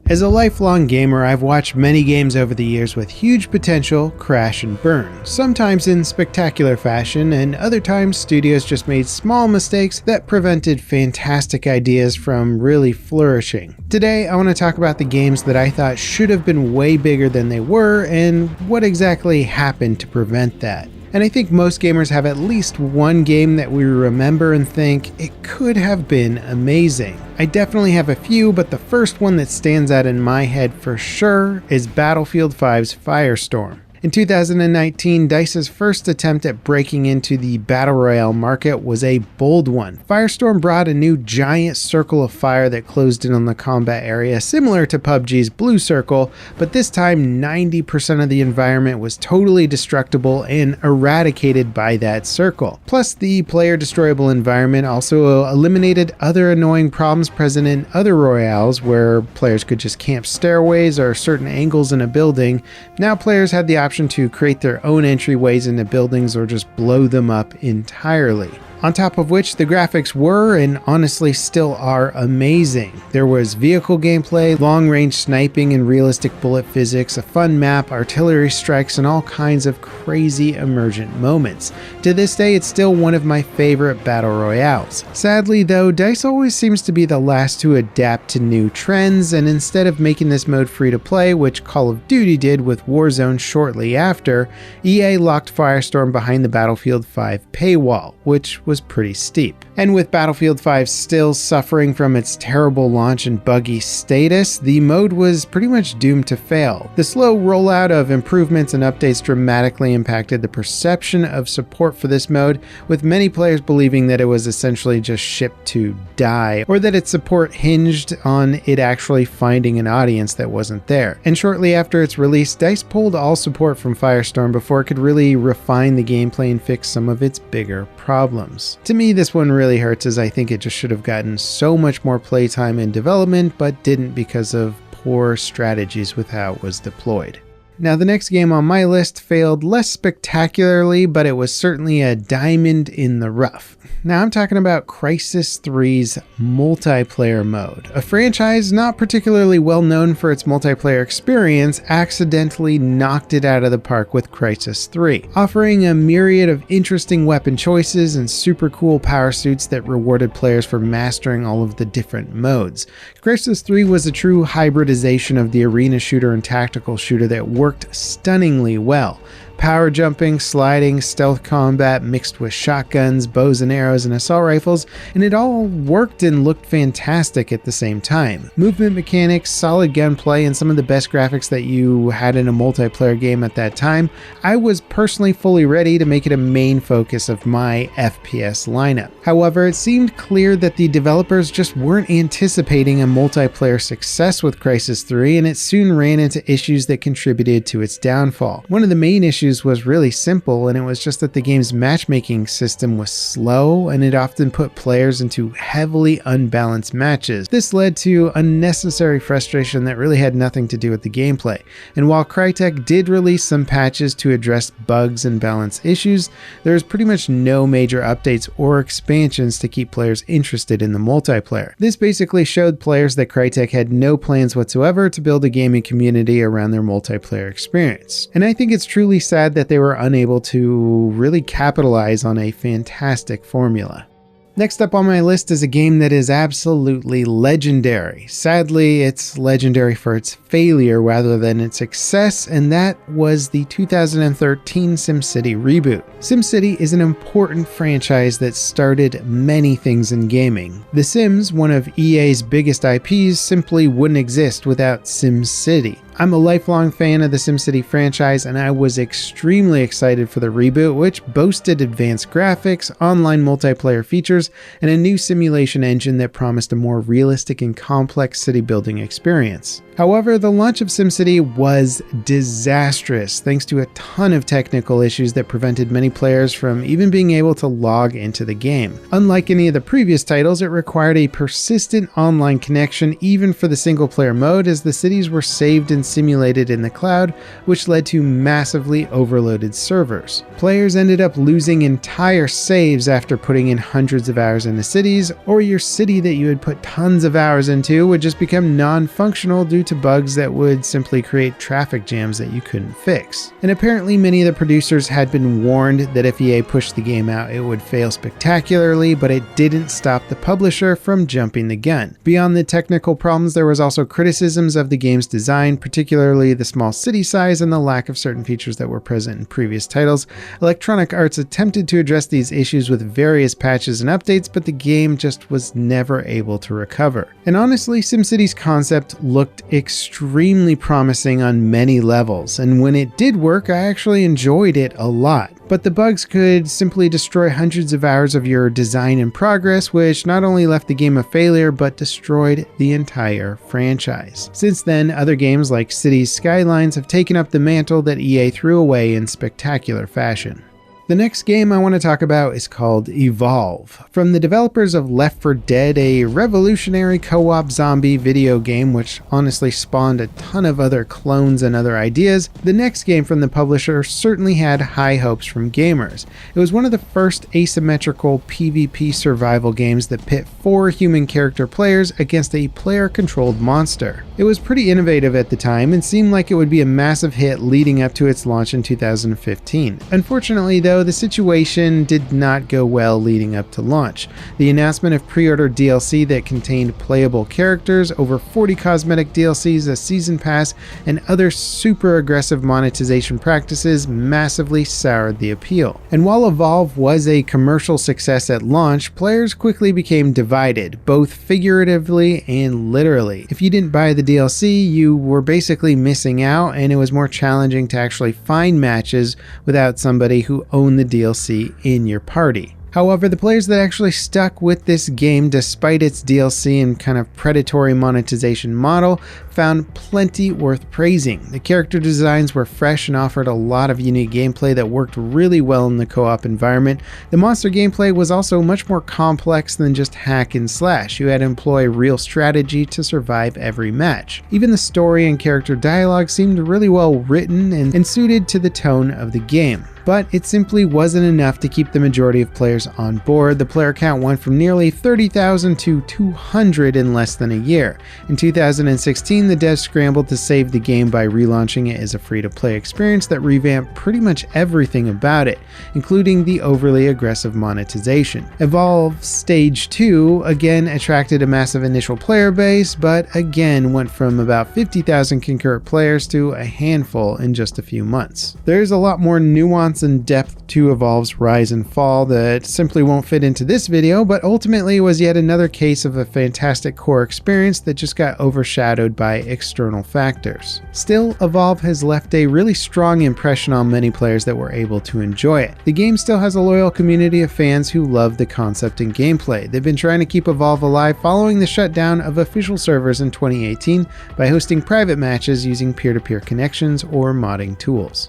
As a lifelong gamer, I've watched many games over the years with huge potential crash and burn, sometimes in spectacular fashion, and other times studios just made small mistakes that prevented fantastic ideas from really flourishing. Today, I want to talk about the games that I thought should have been way bigger than they were, and what exactly happened to prevent that. And I think most gamers have at least one game that we remember and think it could have been amazing. I definitely have a few, but the first one that stands out in my head for sure is Battlefield 5's Firestorm. In 2019, DICE's first attempt at breaking into the Battle Royale market was a bold one. Firestorm brought a new giant circle of fire that closed in on the combat area, similar to PUBG's Blue Circle, but this time 90% of the environment was totally destructible and eradicated by that circle. Plus, the player destroyable environment also eliminated other annoying problems present in other Royales where players could just camp stairways or certain angles in a building. Now players had the option to create their own entryways into buildings or just blow them up entirely. On top of which, the graphics were, and honestly still are, amazing. There was vehicle gameplay, long-range sniping and realistic bullet physics, a fun map, artillery strikes, and all kinds of crazy emergent moments. To this day, it's still one of my favorite battle royales. Sadly though, DICE always seems to be the last to adapt to new trends, and instead of making this mode free to play, which Call of Duty did with Warzone shortly after, EA locked Firestorm behind the Battlefield 5 paywall, which was pretty steep. And with Battlefield 5 still suffering from its terrible launch and buggy status, the mode was pretty much doomed to fail. The slow rollout of improvements and updates dramatically impacted the perception of support for this mode, with many players believing that it was essentially just shipped to die, or that its support hinged on it actually finding an audience that wasn't there. And shortly after its release, DICE pulled all support from Firestorm before it could really refine the gameplay and fix some of its bigger problems. To me, this one really hurts, as I think it just should have gotten so much more playtime in development, but didn't because of poor strategies with how it was deployed. Now, the next game on my list failed less spectacularly, but it was certainly a diamond in the rough. Now, I'm talking about Crysis 3's multiplayer mode. A franchise not particularly well known for its multiplayer experience accidentally knocked it out of the park with Crysis 3, offering a myriad of interesting weapon choices and super cool power suits that rewarded players for mastering all of the different modes. Crysis 3 was a true hybridization of the arena shooter and tactical shooter that worked stunningly well. Power jumping, sliding, stealth combat mixed with shotguns, bows and arrows, and assault rifles, and it all worked and looked fantastic at the same time. Movement mechanics, solid gunplay, and some of the best graphics that you had in a multiplayer game at that time. I was personally fully ready to make it a main focus of my FPS lineup. However, it seemed clear that the developers just weren't anticipating a multiplayer success with Crysis 3, and it soon ran into issues that contributed to its downfall. One of the main issues was really simple, and it was just that the game's matchmaking system was slow, and it often put players into heavily unbalanced matches. This led to unnecessary frustration that really had nothing to do with the gameplay. And while Crytek did release some patches to address bugs and balance issues, there was pretty much no major updates or expansions to keep players interested in the multiplayer. This basically showed players that Crytek had no plans whatsoever to build a gaming community around their multiplayer experience. And I think it's truly sad that they were unable to really capitalize on a fantastic formula. Next up on my list is a game that is absolutely legendary. Sadly, it's legendary for its failure rather than its success, and that was the 2013 SimCity reboot. SimCity is an important franchise that started many things in gaming. The Sims, one of EA's biggest IPs, simply wouldn't exist without SimCity. I'm a lifelong fan of the SimCity franchise, and I was extremely excited for the reboot, which boasted advanced graphics, online multiplayer features, and a new simulation engine that promised a more realistic and complex city building experience. However, the launch of SimCity was disastrous thanks to a ton of technical issues that prevented many players from even being able to log into the game. Unlike any of the previous titles, it required a persistent online connection even for the single player mode, as the cities were saved in simulated in the cloud, which led to massively overloaded servers. Players ended up losing entire saves after putting in hundreds of hours into cities, or your city that you had put tons of hours into would just become non-functional due to bugs that would simply create traffic jams that you couldn't fix. And apparently many of the producers had been warned that if EA pushed the game out, it would fail spectacularly, but it didn't stop the publisher from jumping the gun. Beyond the technical problems, there was also criticisms of the game's design, particularly the small city size and the lack of certain features that were present in previous titles. Electronic Arts attempted to address these issues with various patches and updates, but the game just was never able to recover. And honestly, SimCity's concept looked extremely promising on many levels, and when it did work, I actually enjoyed it a lot. But the bugs could simply destroy hundreds of hours of your design and progress, which not only left the game a failure, but destroyed the entire franchise. Since then, other games like Cities Skylines have taken up the mantle that EA threw away in spectacular fashion. The next game I want to talk about is called Evolve. From the developers of Left 4 Dead, a revolutionary co-op zombie video game which honestly spawned a ton of other clones and other ideas, the next game from the publisher certainly had high hopes from gamers. It was one of the first asymmetrical PvP survival games that pit 4 human character players against a player-controlled monster. It was pretty innovative at the time and seemed like it would be a massive hit leading up to its launch in 2015. Unfortunately, though, the situation did not go well leading up to launch. The announcement of pre-order DLC that contained playable characters, over 40 cosmetic DLCs, a season pass, and other super aggressive monetization practices massively soured the appeal. And while Evolve was a commercial success at launch, players quickly became divided, both figuratively and literally. If you didn't buy the DLC, you were basically missing out, and it was more challenging to actually find matches without somebody who owned the DLC in your party. However, the players that actually stuck with this game despite its DLC and kind of predatory monetization model found plenty worth praising. The character designs were fresh and offered a lot of unique gameplay that worked really well in the co-op environment. The monster gameplay was also much more complex than just hack and slash. You had to employ real strategy to survive every match. Even the story and character dialogue seemed really well written and suited to the tone of the game. But it simply wasn't enough to keep the majority of players on board. The player count went from nearly 30,000 to 200 in less than a year. In 2016, the devs scrambled to save the game by relaunching it as a free-to-play experience that revamped pretty much everything about it, including the overly aggressive monetization. Evolve Stage 2 again attracted a massive initial player base, but again went from about 50,000 concurrent players to a handful in just a few months. There's a lot more nuance and depth to Evolve's rise and fall that simply won't fit into this video, but ultimately was yet another case of a fantastic core experience that just got overshadowed by external factors. Still, Evolve has left a really strong impression on many players that were able to enjoy it. The game still has a loyal community of fans who love the concept and gameplay. They've been trying to keep Evolve alive following the shutdown of official servers in 2018 by hosting private matches using peer-to-peer connections or modding tools.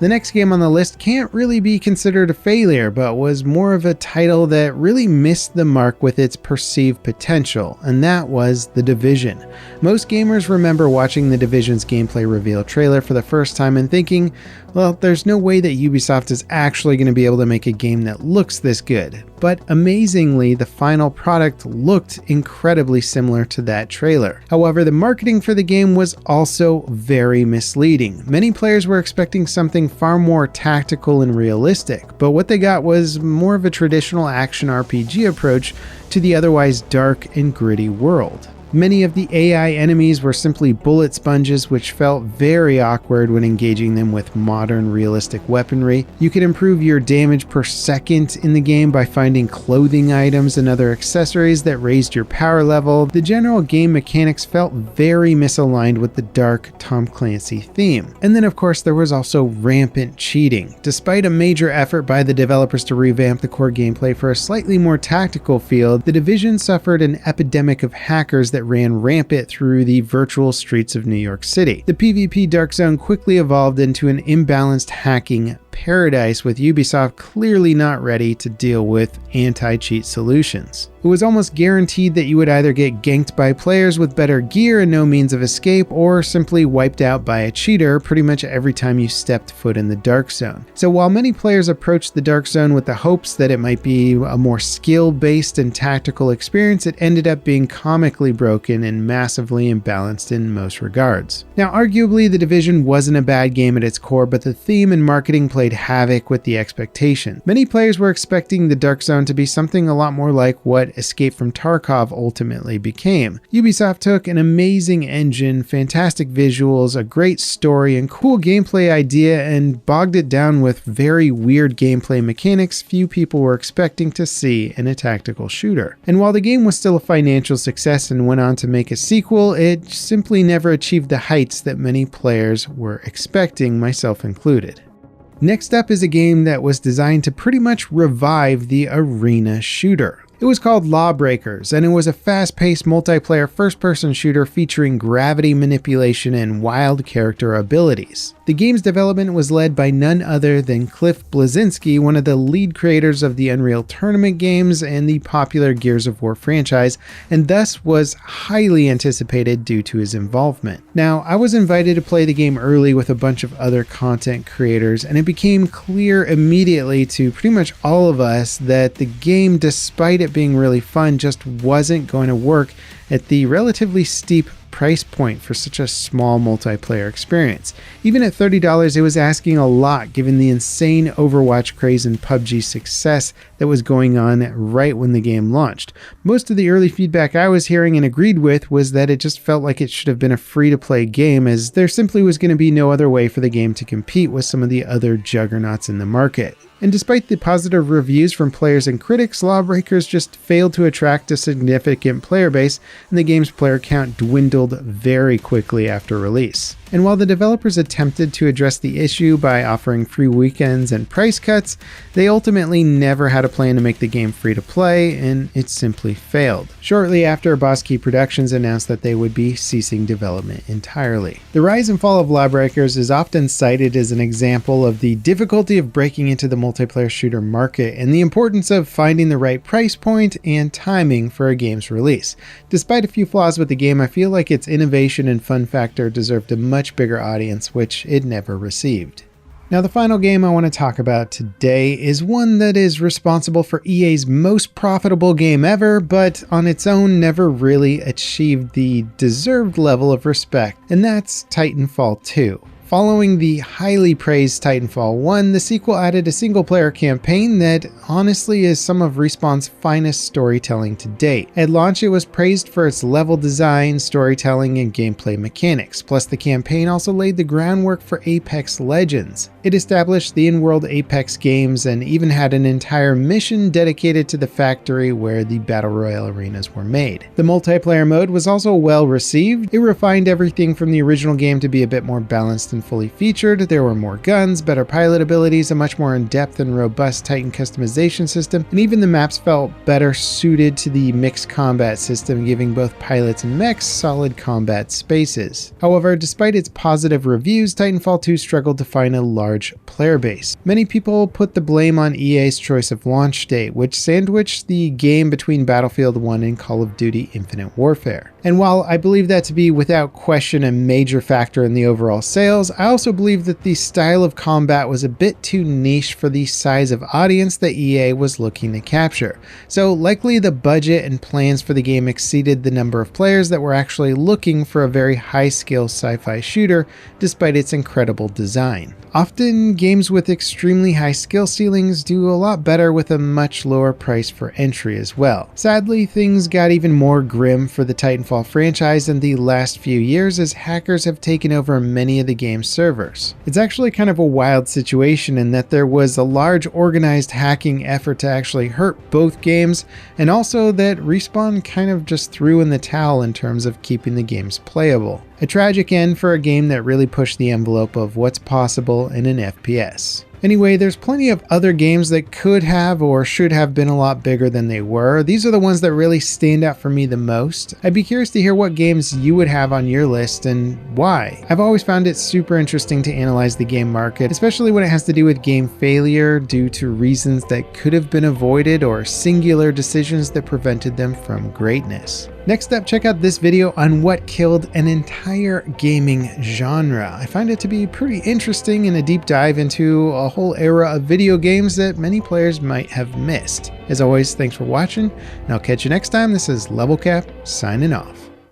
The next game on the list can't really be considered a failure, but was more of a title that really missed the mark with its perceived potential, and that was The Division. Most gamers remember watching The Division's gameplay reveal trailer for the first time and thinking, well, there's no way that Ubisoft is actually going to be able to make a game that looks this good. But amazingly, the final product looked incredibly similar to that trailer. However, the marketing for the game was also very misleading. Many players were expecting something far more tactical and realistic, but what they got was more of a traditional action RPG approach to the otherwise dark and gritty world. Many of the AI enemies were simply bullet sponges, which felt very awkward when engaging them with modern realistic weaponry. You could improve your damage per second in the game by finding clothing items and other accessories that raised your power level. The general game mechanics felt very misaligned with the dark Tom Clancy theme. And then of course there was also rampant cheating. Despite a major effort by the developers to revamp the core gameplay for a slightly more tactical feel, The Division suffered an epidemic of hackers that ran rampant through the virtual streets of New York City. The PvP Dark Zone quickly evolved into an imbalanced hacking paradise, with Ubisoft clearly not ready to deal with anti-cheat solutions. It was almost guaranteed that you would either get ganked by players with better gear and no means of escape, or simply wiped out by a cheater pretty much every time you stepped foot in the Dark Zone. So while many players approached the Dark Zone with the hopes that it might be a more skill-based and tactical experience, it ended up being comically broken and massively imbalanced in most regards. Now, arguably, The Division wasn't a bad game at its core, but the theme and marketing played havoc with the expectation. Many players were expecting the Dark Zone to be something a lot more like what Escape from Tarkov ultimately became. Ubisoft took an amazing engine, fantastic visuals, a great story, and cool gameplay idea and bogged it down with very weird gameplay mechanics few people were expecting to see in a tactical shooter. And while the game was still a financial success and went on to make a sequel, it simply never achieved the heights that many players were expecting, myself included. Next up is a game that was designed to pretty much revive the arena shooter. It was called Lawbreakers, and it was a fast-paced multiplayer first-person shooter featuring gravity manipulation and wild character abilities. The game's development was led by none other than Cliff Bleszinski, one of the lead creators of the Unreal Tournament games and the popular Gears of War franchise, and thus was highly anticipated due to his involvement. Now, I was invited to play the game early with a bunch of other content creators, and it became clear immediately to pretty much all of us that the game, despite it being really fun, just wasn't going to work at the relatively steep price point for such a small multiplayer experience. Even at $30, it was asking a lot given the insane Overwatch craze and PUBG success that was going on right when the game launched. Most of the early feedback I was hearing and agreed with was that it just felt like it should have been a free-to-play game, as there simply was going to be no other way for the game to compete with some of the other juggernauts in the market. And despite the positive reviews from players and critics, Lawbreakers just failed to attract a significant player base, and the game's player count dwindled very quickly after release. And while the developers attempted to address the issue by offering free weekends and price cuts, they ultimately never had a plan to make the game free to play, and it simply failed. Shortly after, Boss Key Productions announced that they would be ceasing development entirely. The rise and fall of Lawbreakers is often cited as an example of the difficulty of breaking into the multiplayer shooter market and the importance of finding the right price point and timing for a game's release. Despite a few flaws with the game, I feel like its innovation and fun factor deserved a much bigger audience, which it never received. Now, the final game I want to talk about today is one that is responsible for EA's most profitable game ever, but on its own never really achieved the deserved level of respect, and that's Titanfall 2. Following the highly praised Titanfall 1, the sequel added a single-player campaign that honestly is some of Respawn's finest storytelling to date. At launch, it was praised for its level design, storytelling, and gameplay mechanics, plus the campaign also laid the groundwork for Apex Legends. It established the in-world Apex games and even had an entire mission dedicated to the factory where the Battle Royale arenas were made. The multiplayer mode was also well received. It refined everything from the original game to be a bit more balanced and fully featured. There were more guns, better pilot abilities, a much more in-depth and robust Titan customization system, and even the maps felt better suited to the mixed combat system, giving both pilots and mechs solid combat spaces. However, despite its positive reviews, Titanfall 2 struggled to find a large player base. Many people put the blame on EA's choice of launch date, which sandwiched the game between Battlefield 1 and Call of Duty Infinite Warfare. And while I believe that to be without question a major factor in the overall sales, I also believe that the style of combat was a bit too niche for the size of audience that EA was looking to capture. So likely the budget and plans for the game exceeded the number of players that were actually looking for a very high-skill sci-fi shooter despite its incredible design. Often, games with extremely high skill ceilings do a lot better with a much lower price for entry as well. Sadly, things got even more grim for the Titanfall franchise in the last few years as hackers have taken over many of the game's servers. It's actually kind of a wild situation in that there was a large organized hacking effort to actually hurt both games, and also that Respawn kind of just threw in the towel in terms of keeping the games playable. A tragic end for a game that really pushed the envelope of what's possible in an FPS. Anyway, there's plenty of other games that could have or should have been a lot bigger than they were. These are the ones that really stand out for me the most. I'd be curious to hear what games you would have on your list and why. I've always found it super interesting to analyze the game market, especially when it has to do with game failure due to reasons that could have been avoided or singular decisions that prevented them from greatness. Next up, check out this video on what killed an entire gaming genre. I find it to be pretty interesting and a deep dive into a whole era of video games that many players might have missed. As always, thanks for watching, and I'll catch you next time. This is Level Cap, signing off.